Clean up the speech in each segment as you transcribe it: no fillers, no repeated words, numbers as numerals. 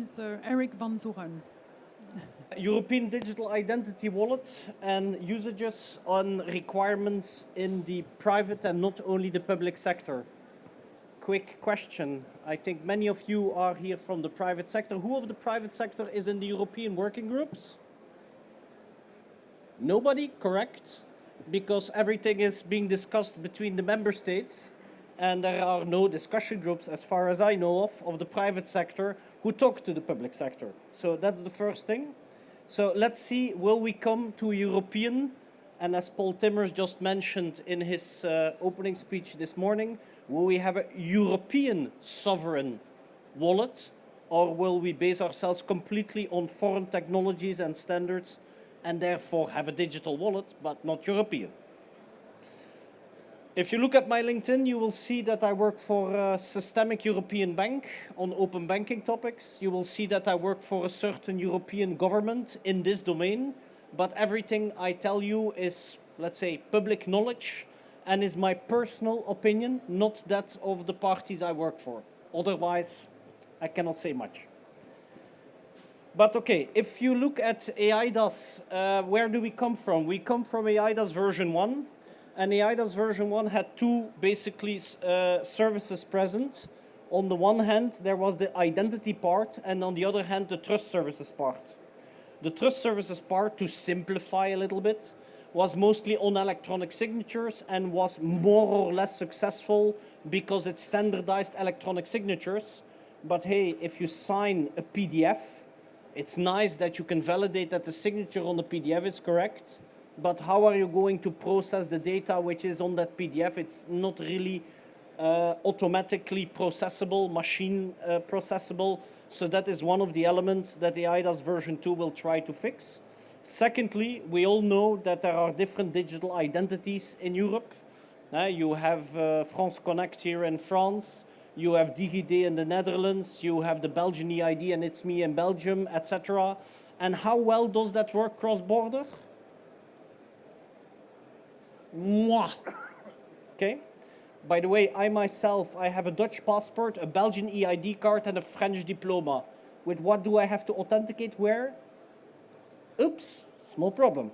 is Erik VAN ZUUREN. European Digital Identity Wallet and usages on requirements in the private and not only the public sector. Quick question. I think many of you are here from the private sector. Who of the private sector is in the European working groups? Nobody, correct? Because everything is being discussed between the member states and there are no discussion groups, as far as I know of the private sector who talk to the public sector. So that's the first thing. So let's see, will we come to European, and as Paul Timmers just mentioned in his opening speech this morning, will we have a European sovereign wallet, or will we base ourselves completely on foreign technologies and standards and therefore have a digital wallet, but not European? If you look at my LinkedIn, you will see that I work for a systemic European bank on open banking topics. You will see that I work for a certain European government in this domain, but everything I tell you is, let's say, public knowledge and is my personal opinion, not that of the parties I work for. Otherwise, I cannot say much. But okay, if you look at eIDAS, where do we come from? We come from eIDAS version 1. And eIDAS version 1 had two basically services present. On the one hand, there was the identity part, and on the other hand, the trust services part. The trust services part, to simplify a little bit, was mostly on electronic signatures and was more or less successful because it standardized electronic signatures. But hey, if you sign a PDF, it's nice that you can validate that the signature on the PDF is correct. But how are you going to process the data which is on that PDF? It's not really automatically processable, machine processable. So that is one of the elements that the eIDAS version 2 will try to fix. Secondly, we all know that there are different digital identities in Europe. You have France Connect here in France. You have DigiD in the Netherlands. You have the Belgian EID and It's Me in Belgium, etc. And how well does that work cross-border? Mwah. Okay. By the way, I myself, I have a Dutch passport, a Belgian EID card, and a French diploma. With what do I have to authenticate where? Oops, small problem.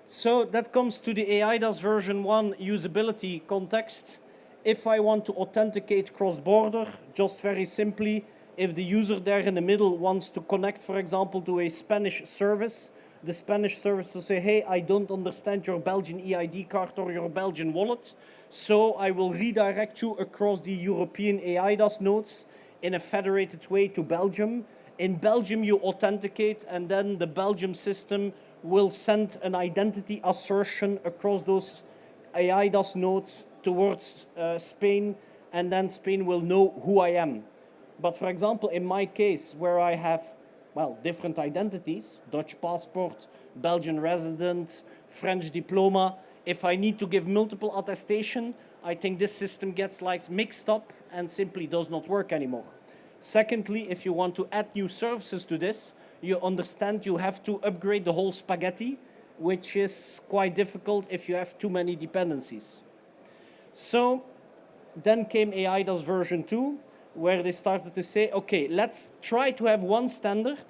So that comes to the eIDAS version 1 usability context. If I want to authenticate cross-border, just very simply, if the user there in the middle wants to connect, for example, to a Spanish service, the Spanish service will say, hey, I don't understand your Belgian EID card or your Belgian wallet, so I will redirect you across the European eIDAS nodes in a federated way to Belgium. In Belgium, you authenticate, and then the Belgium system will send an identity assertion across those eIDAS nodes towards Spain, and then Spain will know who I am. But for example, in my case, where I have different identities, Dutch passport, Belgian resident, French diploma. If I need to give multiple attestation, I think this system gets like mixed up and simply does not work anymore. Secondly, if you want to add new services to this, you understand you have to upgrade the whole spaghetti, which is quite difficult if you have too many dependencies. So then came eIDAS version 2, where they started to say, okay, let's try to have one standard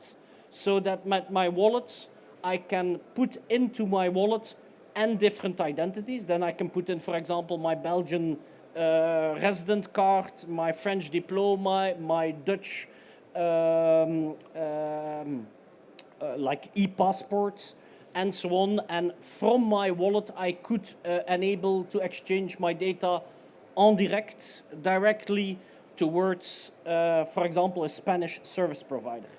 so that my wallet, I can put into my wallet and different identities. Then I can put in, for example, my Belgian resident card, my French diploma, my Dutch like e-passport, and so on. And from my wallet, I could enable to exchange my data directly towards, for example, a Spanish service provider.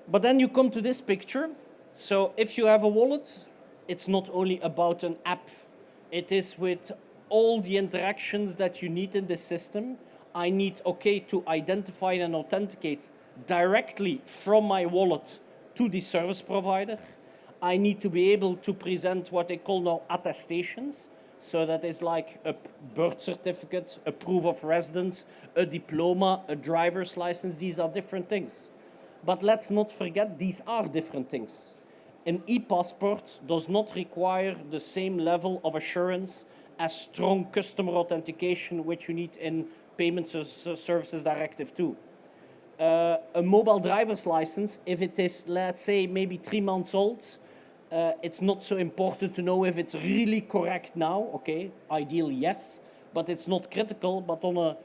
But then you come to this picture. So if you have a wallet, it's not only about an app. It is with all the interactions that you need in this system. I need, okay, to identify and authenticate directly from my wallet to the service provider. I need to be able to present what they call now attestations. So that is like a birth certificate, a proof of residence, a diploma, a driver's license. These are different things. But let's not forget, these are different things. An e-passport does not require the same level of assurance as strong customer authentication, which you need in Payment Services Directive 2. A mobile driver's license, if it is, let's say, maybe 3 months old, it's not so important to know if it's really correct now. Okay, ideally yes, but it's not critical. But on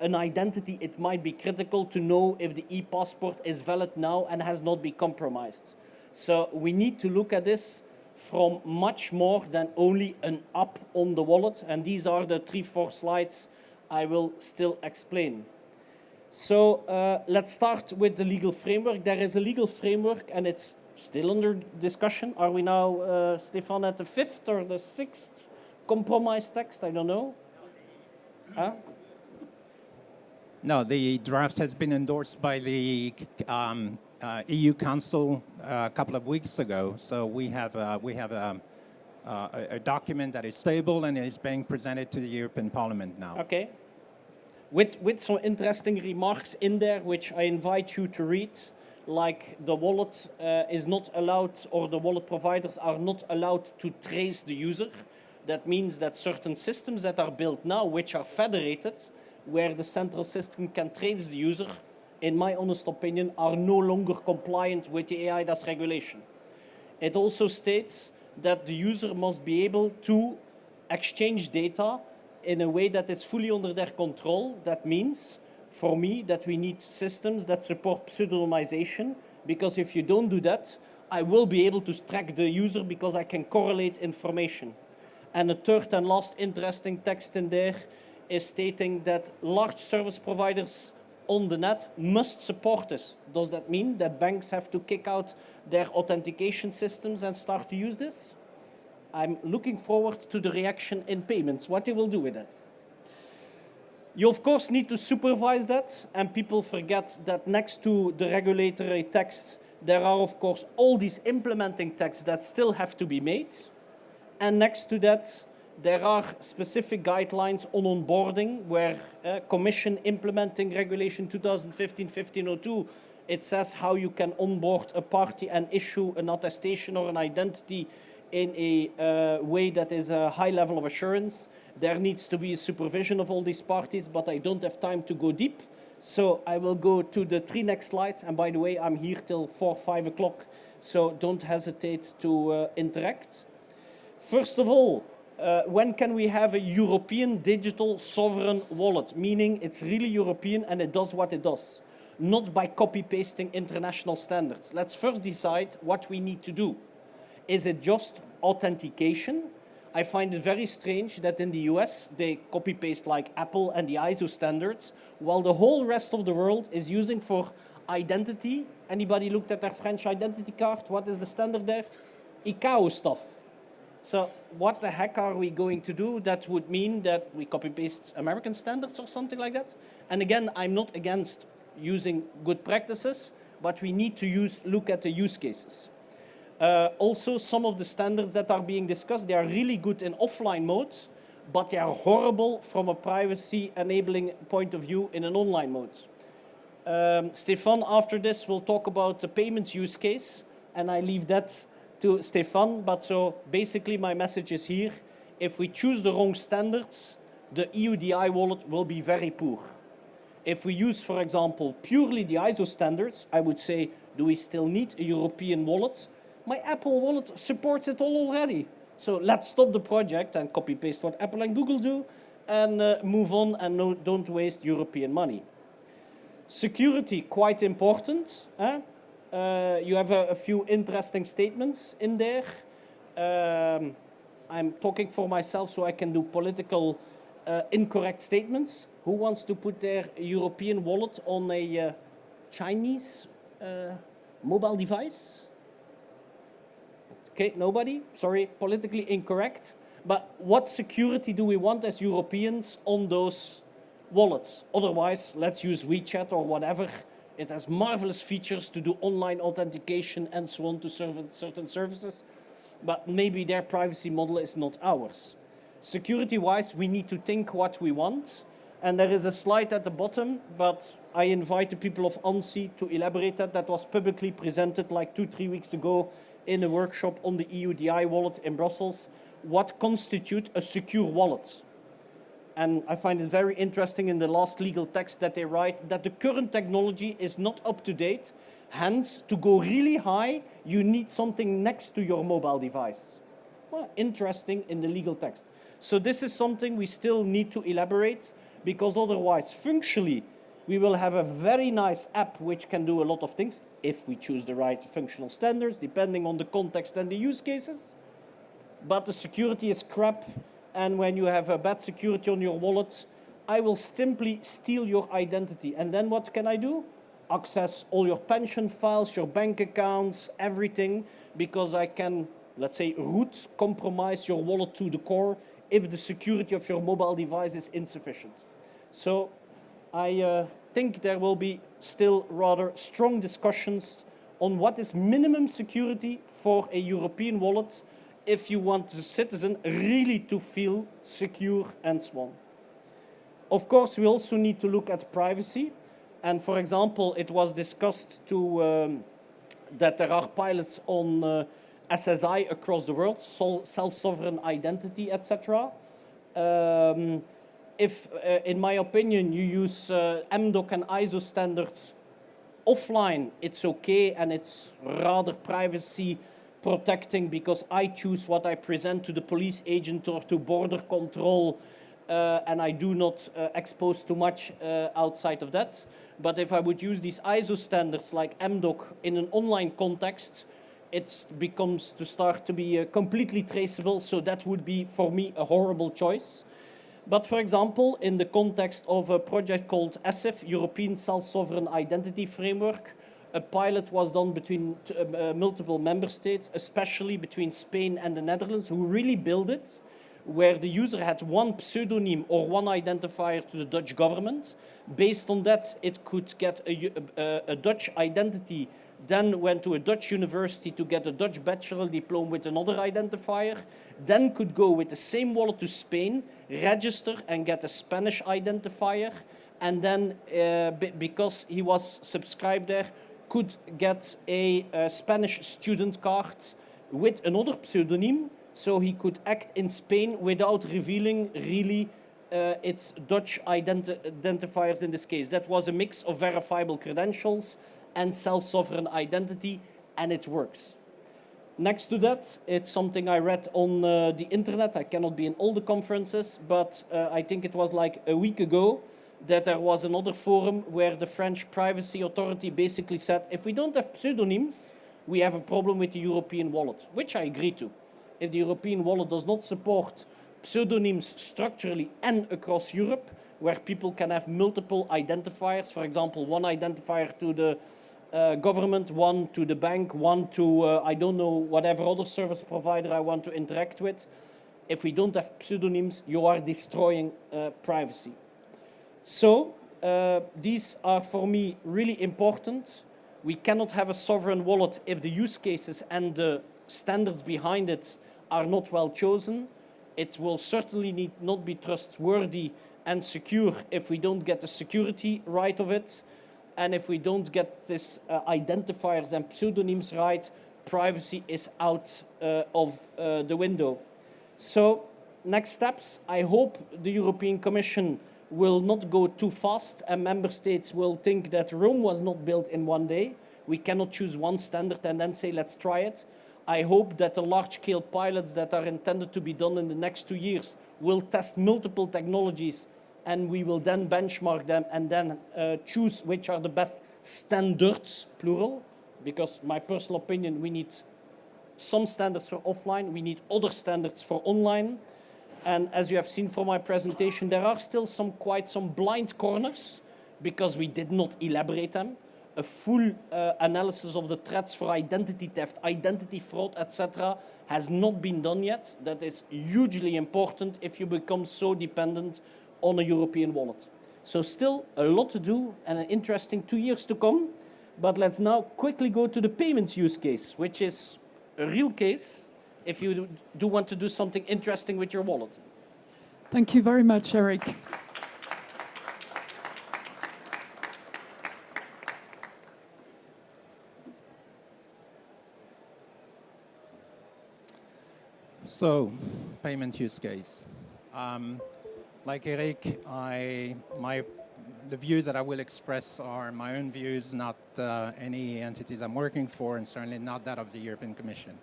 an identity, it might be critical to know if the e-passport is valid now and has not been compromised. So we need to look at this from much more than only an app on the wallet. And these are the 3-4 slides I will still explain. So let's start with the legal framework. There is a legal framework and it's still under discussion. Are we now, Stefan, at the 5th or the 6th compromise text? I don't know. Huh? No, the draft has been endorsed by the EU Council a couple of weeks ago. So we have a document that is stable and is being presented to the European Parliament now. Okay. With some interesting remarks in there, which I invite you to read, like the wallet is not allowed, or the wallet providers are not allowed to trace the user. That means that certain systems that are built now, which are federated, where the central system can trace the user, in my honest opinion, are no longer compliant with the eIDAS regulation. It also states that the user must be able to exchange data in a way that is fully under their control. That means, for me, that we need systems that support pseudonymization, because if you don't do that, I will be able to track the user because I can correlate information. And the third and last interesting text in there is stating that large service providers on the net must support this. Does that mean that banks have to kick out their authentication systems and start to use this? I'm looking forward to the reaction in payments, what they will do with it. You, of course, need to supervise that, and people forget that next to the regulatory text, there are, of course, all these implementing texts that still have to be made. And next to that, there are specific guidelines on onboarding, where Commission implementing Regulation 2015-1502, it says how you can onboard a party and issue an attestation or an identity in a way that is a high level of assurance. There needs to be a supervision of all these parties, but I don't have time to go deep. So I will go to the 3 next slides. And by the way, I'm here till 4, 5 o'clock, so don't hesitate to interact. First of all, when can we have a European digital sovereign wallet? Meaning it's really European and it does what it does, not by copy-pasting international standards. Let's first decide what we need to do. Is it just authentication? I find it very strange that in the US, they copy-paste like Apple and the ISO standards, while the whole rest of the world is using for identity. Anybody looked at their French identity card? What is the standard there? ICAO stuff. So what the heck are we going to do? That would mean that we copy-paste American standards or something like that. And again, I'm not against using good practices, but we need to look at the use cases. Also, some of the standards that are being discussed, they are really good in offline mode, but they are horrible from a privacy enabling point of view in an online mode. Stefan, after this, will talk about the payments use case, and I leave that to Stefan. But so basically my message is here: if we choose the wrong standards, the EUDI wallet will be very poor. If we use, for example, purely the ISO standards, I would say, do we still need a European wallet? My Apple wallet supports it all already. So let's stop the project and copy-paste what Apple and Google do and move on, and don't waste European money. Security, quite important. You have a few interesting statements in there. I'm talking for myself, so I can do political incorrect statements. Who wants to put their European wallet on a Chinese mobile device? Okay, nobody? Sorry, politically incorrect. But what security do we want as Europeans on those wallets? Otherwise, let's use WeChat or whatever. It has marvelous features to do online authentication and so on to certain services. But maybe their privacy model is not ours. Security-wise, we need to think what we want. And there is a slide at the bottom, but I invite the people of ANSI to elaborate that. That was publicly presented like 2-3 weeks ago in a workshop on the EUDI wallet in Brussels. What constitutes a secure wallet? and I find it very interesting in the last legal text that they write that the current technology is not up to date. Hence, to go really high, you need something next to your mobile device. Well, interesting in the legal text. So this is something we still need to elaborate, because otherwise, functionally, we will have a very nice app which can do a lot of things, if we choose the right functional standards, depending on the context and the use cases. But the security is crap, and when you have a bad security on your wallet, I will simply steal your identity. And then what can I do? Access all your pension files, your bank accounts, everything, because I can, let's say, root compromise your wallet to the core if the security of your mobile device is insufficient. So I think there will be still rather strong discussions on what is minimum security for a European wallet if you want the citizen really to feel secure and so on. Of course, we also need to look at privacy. And for example, it was discussed that there are pilots on SSI across the world, self-sovereign identity, etc. If, in my opinion, you use MDoc and ISO standards offline, it's okay, and it's rather privacy protecting because I choose what I present to the police agent or to border control, and I do not expose too much outside of that. But if I would use these ISO standards like MDoc in an online context, it becomes to start to be completely traceable, so that would be, for me, a horrible choice. But for example, in the context of a project called ESIF, European Self-Sovereign Identity Framework, a pilot was done between multiple member states, especially between Spain and the Netherlands, who really built it, where the user had one pseudonym or one identifier to the Dutch government. Based on that, it could get a Dutch identity, then went to a Dutch university to get a Dutch bachelor diploma with another identifier, then could go with the same wallet to Spain, register and get a Spanish identifier, and then, because he was subscribed there, could get a Spanish student card with another pseudonym, so he could act in Spain without revealing really its Dutch identifiers in this case. That was a mix of verifiable credentials and self-sovereign identity, and it works. Next to that, it's something I read on the internet. I cannot be in all the conferences, but I think it was like a week ago that there was another forum where the French Privacy Authority basically said, if we don't have pseudonyms, we have a problem with the European wallet, which I agree to. If the European wallet does not support pseudonyms structurally and across Europe, where people can have multiple identifiers, for example, one identifier to the government, one to the bank, one to, I don't know, whatever other service provider I want to interact with. If we don't have pseudonyms, you are destroying privacy. So these are, for me, really important. We cannot have a sovereign wallet if the use cases and the standards behind it are not well chosen. It will certainly not be trustworthy and secure if we don't get the security right of it. And if we don't get this identifiers and pseudonyms right, privacy is out of the window. So next steps, I hope the European Commission will not go too fast and member states will think that Rome was not built in one day. We cannot choose one standard and then say, let's try it. I hope that the large-scale pilots that are intended to be done in the next 2 years will test multiple technologies, and we will then benchmark them and then choose which are the best standards, plural, because my personal opinion, we need some standards for offline, we need other standards for online. And as you have seen from my presentation, there are still quite some blind corners because we did not elaborate them. A full analysis of the threats for identity theft, identity fraud, etc. has not been done yet. That is hugely important if you become so dependent on a European wallet. So still a lot to do and an interesting 2 years to come. But let's now quickly go to the payments use case, which is a real case if you do want to do something interesting with your wallet. Thank you very much, Erik. So, payment use case. like Erik, the views that I will express are my own views, not any entities I'm working for, and certainly not that of the European Commission.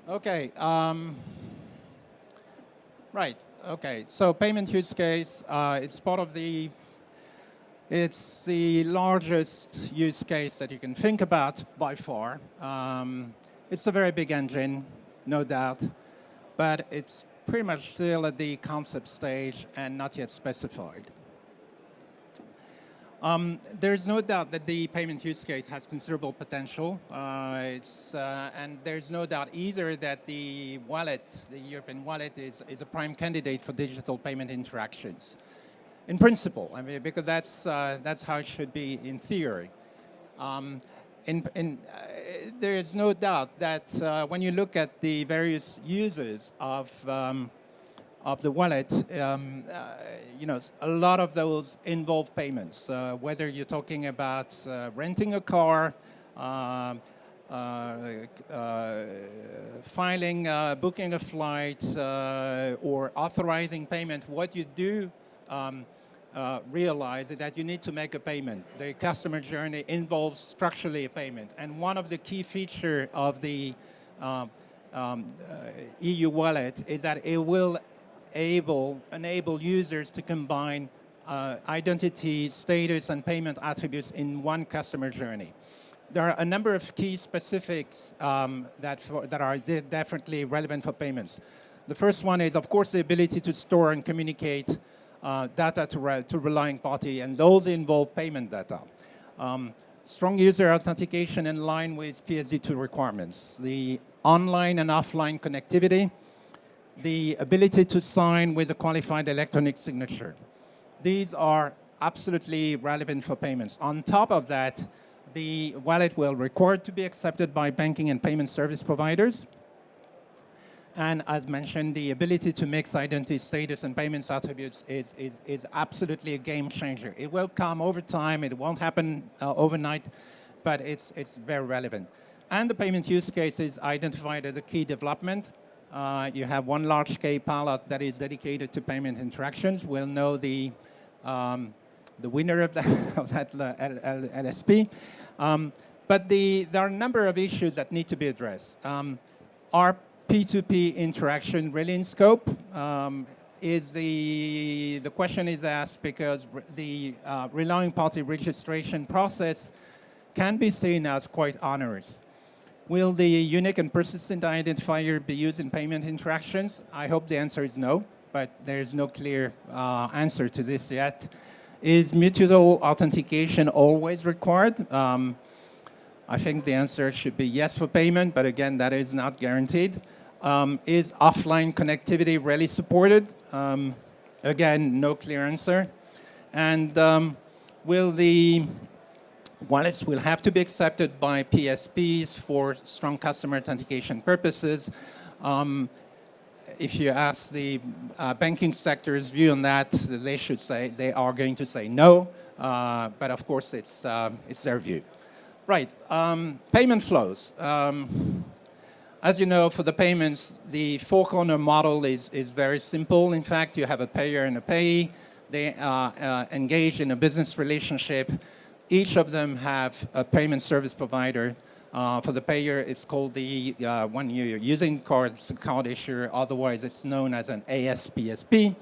Okay. Right. Okay. So payment use case. It's the largest use case that you can think about by far. It's a very big engine, no doubt, but it's pretty much still at the concept stage and not yet specified. There's no doubt that the payment use case has considerable potential. And there's no doubt either that the wallet, the European wallet, is a prime candidate for digital payment interactions. In principle, I mean, because that's how it should be in theory. There is no doubt that when you look at the various uses of the wallet, a lot of those involve payments. Whether you're talking about renting a car, booking a flight, or authorizing payment, what you do realize is that you need to make a payment. The customer journey involves structurally a payment. And one of the key features of the EU wallet is that it will enable users to combine identity, status, and payment attributes in one customer journey. There are a number of key specifics that are definitely relevant for payments. The first one is, of course, the ability to store and communicate data to relying party, and those involve payment data. Strong user authentication in line with PSD2 requirements. The online and offline connectivity. The ability to sign with a qualified electronic signature. These are absolutely relevant for payments. On top of that, the wallet will require to be accepted by banking and payment service providers. And as mentioned, the ability to mix identity, status, and payments attributes is absolutely a game changer. It will come over time. It won't happen overnight, but it's very relevant. And the payment use case is identified as a key development. You have one large-scale pilot that is dedicated to payment interactions. We'll know the winner of that LSP. But there are a number of issues that need to be addressed. Are P2P interaction really in scope? The question is asked because the relying party registration process can be seen as quite onerous. Will the unique and persistent identifier be used in payment interactions? I hope the answer is no, but there is no clear answer to this yet. Is mutual authentication always required? I think the answer should be yes for payment, but again, that is not guaranteed. Is offline connectivity really supported? Again, no clear answer. And will the wallets will have to be accepted by PSPs for strong customer authentication purposes? If you ask the banking sector's view on that, they are going to say no, but of course it's their view. Right, payment flows. As you know, for the payments, the four-corner model is very simple. In fact, you have a payer and a payee. They engage in a business relationship. Each of them have a payment service provider. For the payer, it's called the one you're using card, it's a card issuer. Otherwise, it's known as an ASPSP.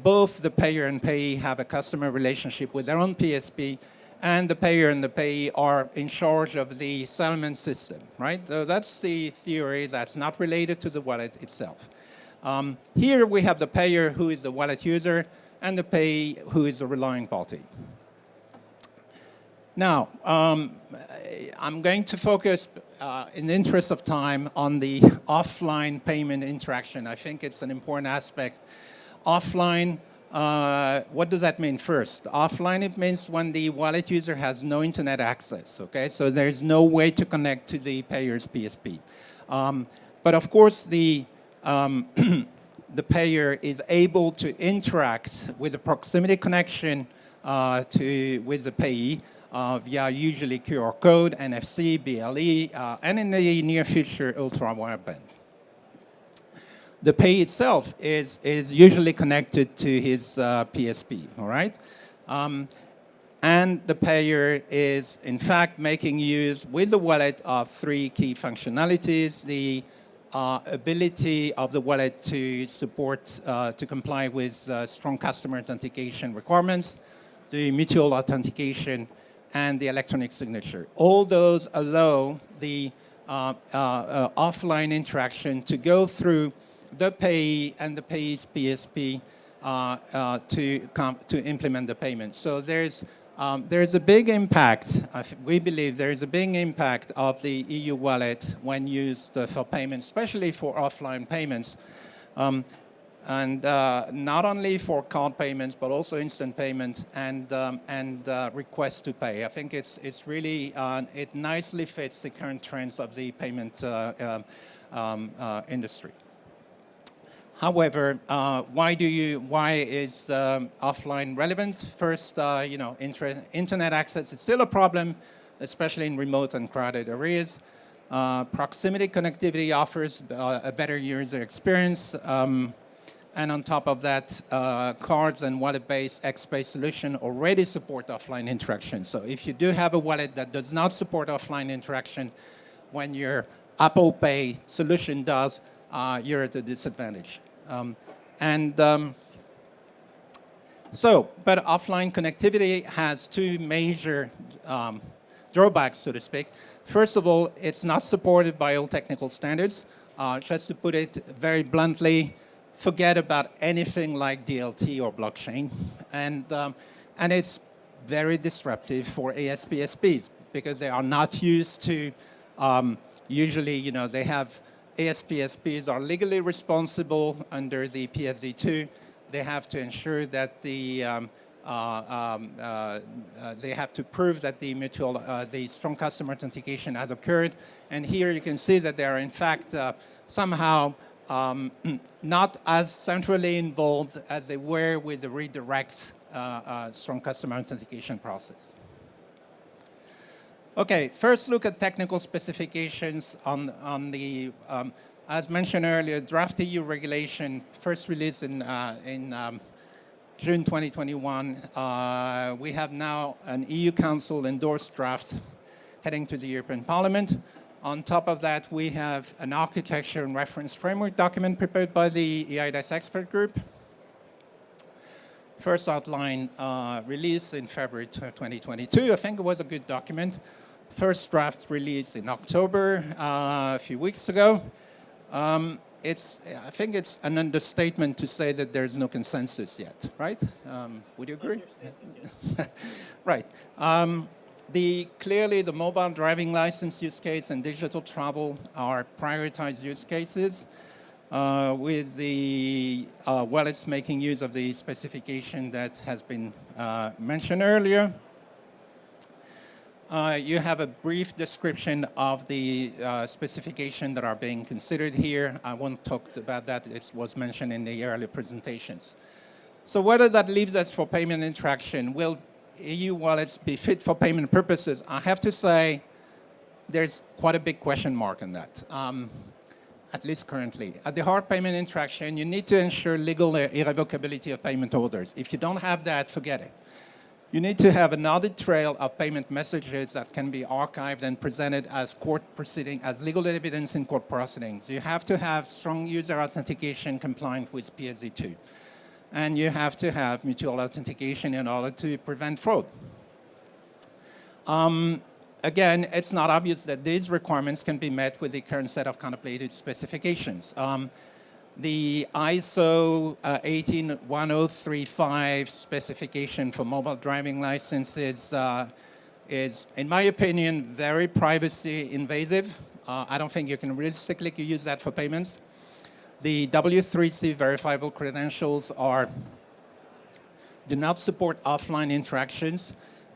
Both the payer and payee have a customer relationship with their own PSP, and the payer and the payee are in charge of the settlement system, right? So that's the theory that's not related to the wallet itself. Here we have the payer, who is the wallet user, and the payee, who is the relying party. Now, I'm going to focus, in the interest of time, on the offline payment interaction. I think it's an important aspect. Offline, what does that mean first? Offline, it means when the wallet user has no internet access, okay? So there's no way to connect to the payer's PSP. But of course, the payer is able to interact with a proximity connection with the payee via usually QR code, NFC, BLE, and in the near future, ultra-wideband. the pay itself is usually connected to his PSP, all right? And the payer is, in fact, making use with the wallet of 3 key functionalities: the ability of the wallet to support, to comply with strong customer authentication requirements, the mutual authentication, and the electronic signature. All those allow the offline interaction to go through the payee and the payee's PSP to implement the payment. So there's a big impact. We believe there is a big impact of the EU wallet when used for payments, especially for offline payments. And not only for card payments, but also instant payment and request to pay. I think it's really, it nicely fits the current trends of the payment industry. However, why is offline relevant? First, internet access is still a problem, especially in remote and crowded areas. Proximity connectivity offers a better user experience. And on top of that, cards and wallet-based X-based solution already support offline interaction. So if you do have a wallet that does not support offline interaction, when your Apple Pay solution does, you're at a disadvantage. But offline connectivity has 2 major drawbacks, so to speak. First of all, it's not supported by all technical standards. Just to put it very bluntly, forget about anything like DLT or blockchain. And it's very disruptive for ASPSPs because they are not used to, usually, they have, ASPSPs are legally responsible under the PSD2. They have to ensure that they have to prove that the the strong customer authentication has occurred. And here you can see that they are in fact somehow not as centrally involved as they were with the redirect strong customer authentication process. Okay, first look at technical specifications on the, as mentioned earlier, draft EU regulation, first released in June 2021. We have now an EU Council endorsed draft heading to the European Parliament. On top of that, we have an architecture and reference framework document prepared by the EIDAS expert group. First outline released in February 2022. I think it was a good document. First draft released in October, a few weeks ago. I think it's an understatement to say that there's no consensus yet, right? Would you agree? Right. Clearly, the mobile driving license use case and digital travel are prioritized use cases, with the wallets making use of the specification that has been mentioned earlier. You have a brief description of the specification that are being considered here. I won't talk about that. It was mentioned in the earlier presentations. So whether that leaves us for payment interaction, will EU wallets be fit for payment purposes? I have to say there's quite a big question mark on that, at least currently. At the hard payment interaction, you need to ensure legal irrevocability of payment orders. If you don't have that, forget it. You need to have an audit trail of payment messages that can be archived and presented as as legal evidence in court proceedings. You have to have strong user authentication compliant with PSD2. And you have to have mutual authentication in order to prevent fraud. Again, it's not obvious that these requirements can be met with the current set of contemplated specifications. The ISO 18135 specification for mobile driving licenses is, in my opinion, very privacy invasive. I don't think you can realistically use that for payments. The W3C verifiable credentials do not support offline interactions,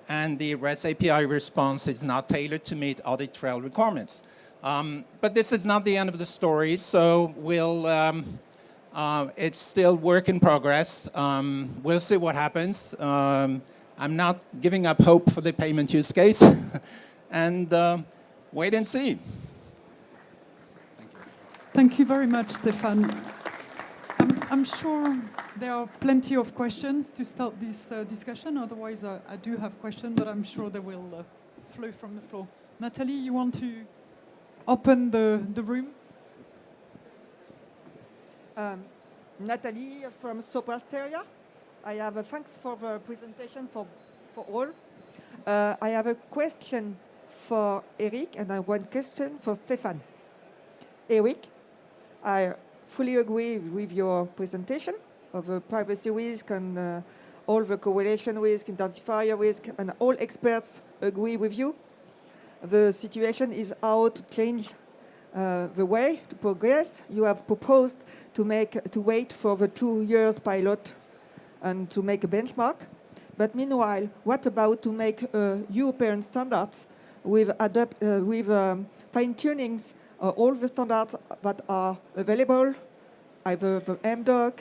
and the REST API response is not tailored to meet audit trail requirements. But this is not the end of the story, so it's still work in progress. We'll see what happens. I'm not giving up hope for the payment use case, and wait and see. Thank you very much, Stéphane. I'm sure there are plenty of questions to start this discussion. Otherwise, I do have questions, but I'm sure they will flow from the floor. Natalie, you want to open the room? Natalie from Soprasteria. I have a thanks for the presentation for all. I have a question for Erik and one question for Stefan. Erik, I fully agree with your presentation of the privacy risk and all the correlation risk, identifier risk, and all experts agree with you. The situation is how to change the way to progress. You have proposed to wait for the 2 years pilot and to make a benchmark. But meanwhile, what about to make European standards with fine-tunings all the standards that are available, either the MDOC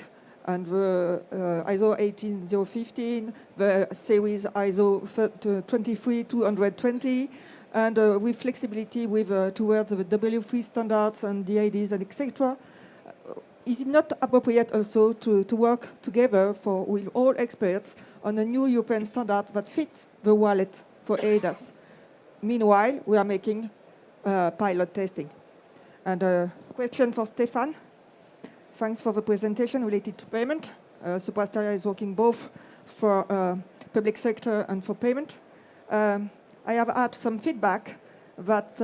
and the ISO 18015, the series ISO 23220, and with flexibility towards the W3 standards and DIDs and etc. Is it not appropriate also to work together with all experts on a new European standard that fits the wallet for ADAS? Meanwhile, we are making pilot testing. And a question for Stefan. Thanks for the presentation related to payment. Soprasteria is working both for public sector and for payment. I have had some feedback that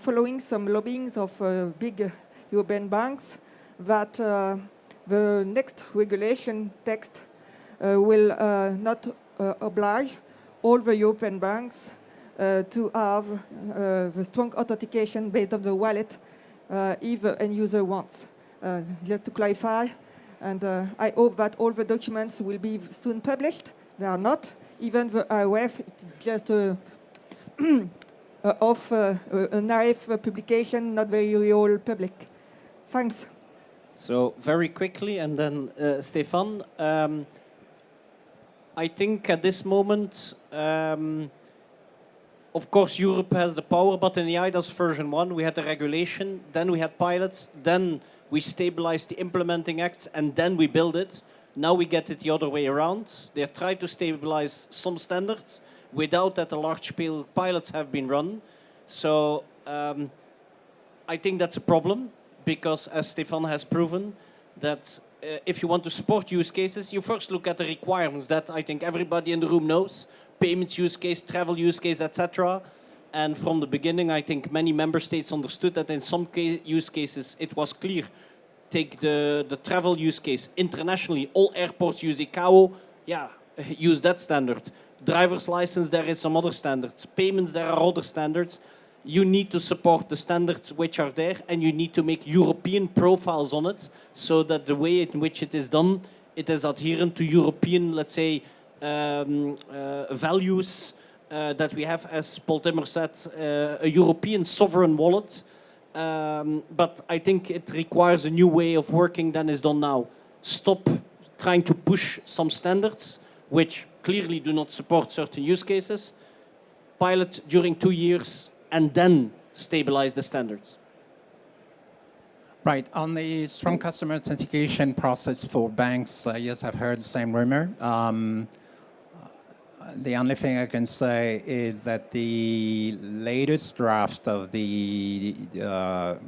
following some lobbyings of big European banks, that the next regulation text will not oblige all the European banks to have the strong authentication based on the wallet if the end user wants. Just to clarify, and I hope that all the documents will be soon published. They are not. Even the RF is just an RF publication, not very all public. Thanks. So very quickly, and then Stefan. I think at this moment, of course, Europe has the power, but in the IDAS version 1, we had the regulation, then we had pilots, then we stabilized the implementing acts, and then we build it. Now we get it the other way around. They try to stabilize some standards without that the large-scale pilots have been run. So I think that's a problem, because as Stefan has proven, that if you want to support use cases, you first look at the requirements that I think everybody in the room knows. Payments use case, travel use case, etc. And from the beginning, I think many member states understood that in some use cases it was clear. Take the travel use case. Internationally, all airports use ICAO. Yeah, use that standard. Driver's license, there is some other standards. Payments, there are other standards. You need to support the standards which are there, and you need to make European profiles on it, so that the way in which it is done, it is adherent to European, let's say, values that we have, as Paul Timmer said, a European sovereign wallet. But I think it requires a new way of working than is done now. Stop trying to push some standards which clearly do not support certain use cases. Pilot during 2 years and then stabilize the standards. Right. On the strong customer authentication process for banks, yes, I've heard the same rumor. The only thing I can say is that the latest draft of the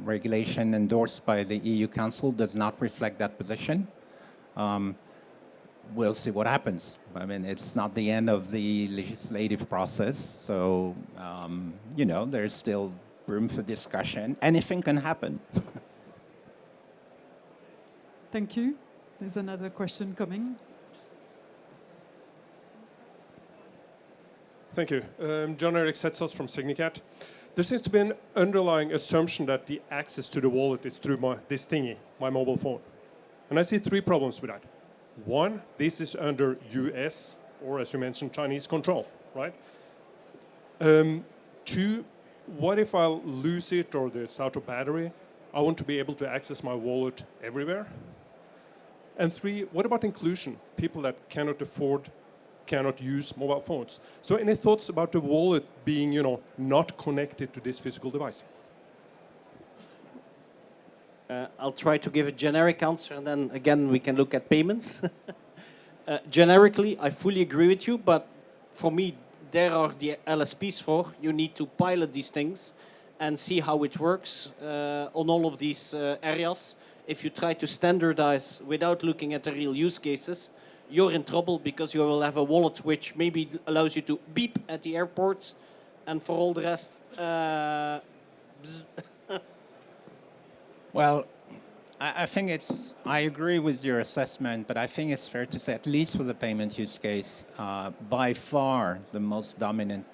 regulation endorsed by the EU Council does not reflect that position. We'll see what happens. I mean, it's not the end of the legislative process, so, you know, there's still room for discussion. Anything can happen. Thank you. There's another question coming. Thank you. John Erik Setsos from Signicat. There seems to be an underlying assumption that the access to the wallet is through this thingy, my mobile phone. And I see 3 problems with that. 1, this is under US, or as you mentioned, Chinese control, right? 2, what if I lose it or it's out of battery? I want to be able to access my wallet everywhere. And 3, what about inclusion? People that cannot afford, cannot use mobile phones. So any thoughts about the wallet being, you know, not connected to this physical device? I'll try to give a generic answer, and then again we can look at payments. Generically, I fully agree with you, but for me, there are the LSPs for. You need to pilot these things and see how it works on all of these areas. If you try to standardize without looking at the real use cases, you're in trouble because you will have a wallet which maybe allows you to beep at the airport, and for all the rest, Well, I think I agree with your assessment, but I think it's fair to say, at least for the payment use case, by far the most dominant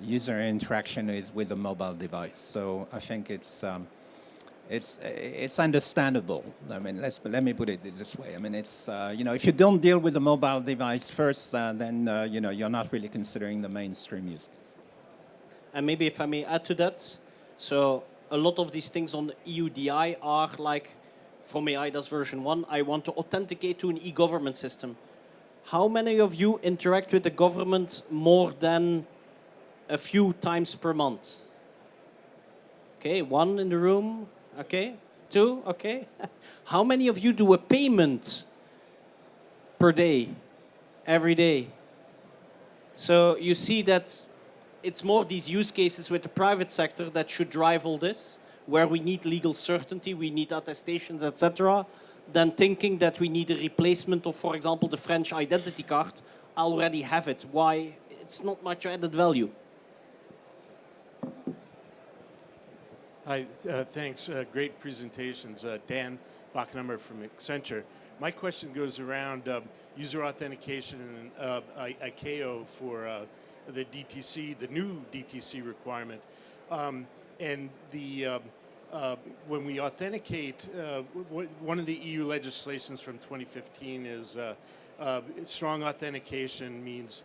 user interaction is with a mobile device. So I think it's understandable. I mean, let me put it this way. I mean, it's you know, if you don't deal with the mobile device first, then you know, you're not really considering the mainstream use case. and maybe if I may add to that, so a lot of these things on EUDI are like, from eIDAS version 1, I want to authenticate to an e-government system. How many of you interact with the government more than a few times per month? Okay, 1 in the room, okay, 2, okay. How many of you do a payment per day, every day? So you see that it's more these use cases with the private sector that should drive all this, where we need legal certainty, we need attestations, etc., than thinking that we need a replacement of, for example, the French identity card. I already have it. Why? It's not much added value. Hi, thanks. Great presentations. Dan Bachnummer from Accenture. My question goes around user authentication and ICAO for the DTC, the new DTC requirement. And the when we authenticate, one of the EU legislations from 2015 is strong authentication means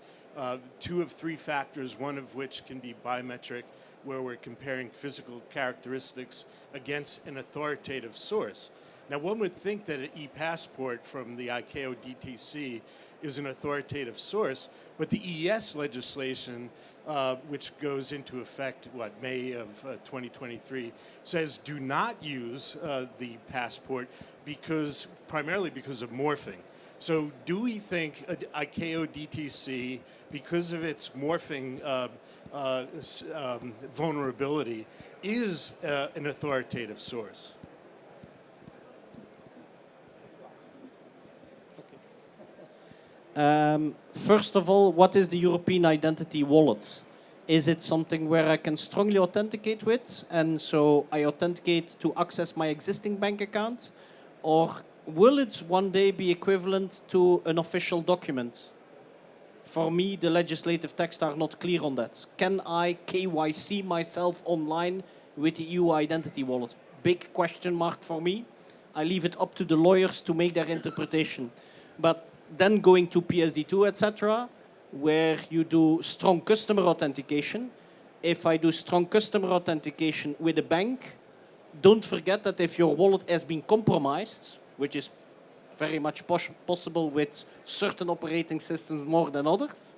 2 of 3 factors, one of which can be biometric, where we're comparing physical characteristics against an authoritative source. Now, one would think that an e-passport from the ICAO DTC is an authoritative source, but the EES legislation, which goes into effect, May of 2023, says do not use the passport primarily because of morphing. So do we think ICAO DTC, because of its morphing vulnerability, is an authoritative source? First of all, what is the European Identity Wallet? Is it something where I can strongly authenticate with, and so I authenticate to access my existing bank account? Or will it one day be equivalent to an official document? For me, the legislative texts are not clear on that. Can I KYC myself online with the EU Identity Wallet? Big question mark for me. I leave it up to the lawyers to make their interpretation. But then going to PSD2, etc., where you do strong customer authentication. If I do strong customer authentication with a bank, don't forget that if your wallet has been compromised, which is very much possible with certain operating systems more than others,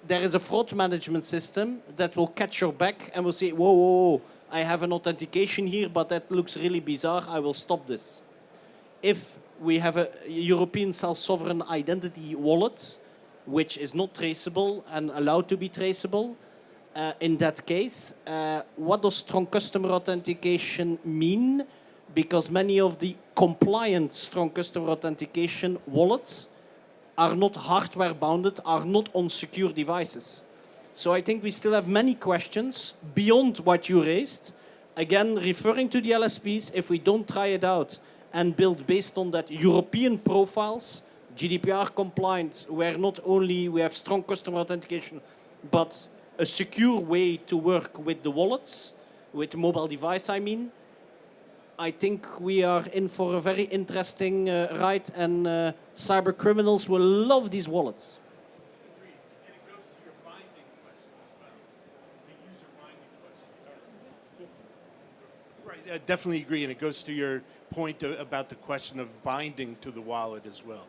there is a fraud management system that will catch your back and will say, whoa, whoa, whoa, I have an authentication here, but that looks really bizarre, I will stop this. If we have a European self-sovereign identity wallet, which is not traceable and allowed to be traceable, in that case, what does strong customer authentication mean? Because many of the compliant strong customer authentication wallets are not hardware bounded, are not on secure devices. So I think we still have many questions beyond what you raised. Again, referring to the LSPs, if we don't try it out and build based on that European profiles, GDPR compliant, where not only we have strong customer authentication, but a secure way to work with the wallets, with the mobile device, I mean, I think we are in for a very interesting ride, and cyber criminals will love these wallets. Agreed. And it goes to your binding question as well, the user binding question. Right, I definitely agree, and it goes to your point about the question of binding to the wallet as well.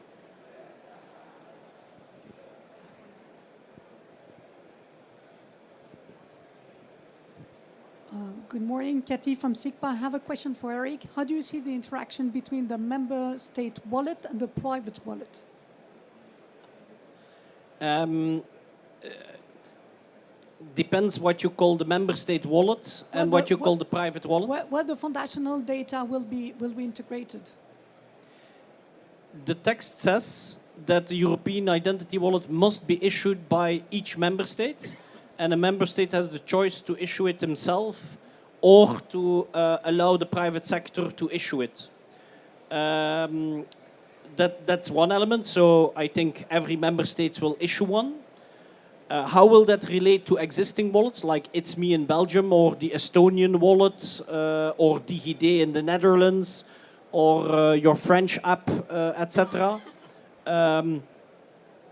Good morning, Cathy from SIGPA. I have a question for Erik. How do you see the interaction between the member state wallet and the private wallet? Depends what you call the member state wallet and what you call the private wallet. Where the foundational data will be integrated? The text says that the European identity wallet must be issued by each member state, and a member state has the choice to issue it himself or to allow the private sector to issue it. That's one element, so I think every member state will issue one. How will that relate to existing wallets like It's Me in Belgium or the Estonian wallet or DigiD in the Netherlands or your French app, etc.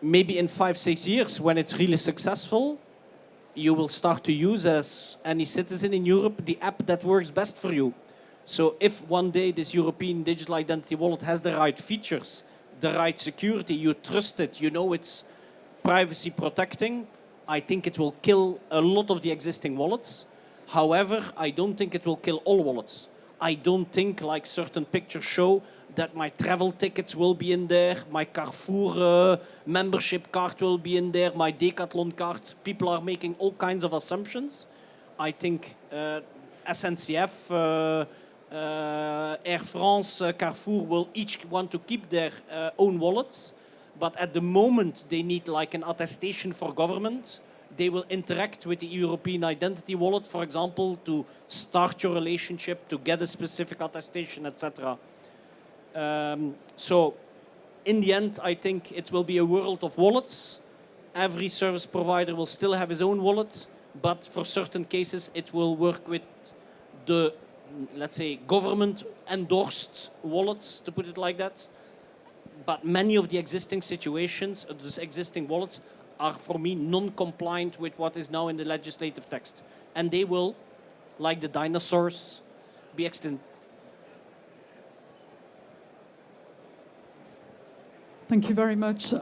Maybe in 5-6 years when it's really successful, you will start to use as any citizen in Europe the app that works best for you. So if one day this European digital identity wallet has the right features, the right security, you trust it, you know it's privacy protecting, I think it will kill a lot of the existing wallets. However, I don't think it will kill all wallets. I don't think, like certain pictures show, that my travel tickets will be in there, my Carrefour membership card will be in there, my Decathlon card. People are making all kinds of assumptions. I think SNCF, Air France, Carrefour will each want to keep their own wallets. But at the moment, they need like an attestation for government. They will interact with the European identity wallet, for example, to start your relationship, to get a specific attestation, etc. So in the end, I think it will be a world of wallets. Every service provider will still have his own wallet, but for certain cases, it will work with the, let's say, government-endorsed wallets, to put it like that. But many of the existing situations, these existing wallets, are for me non-compliant with what is now in the legislative text. And they will, like the dinosaurs, be extinct. Thank you very much.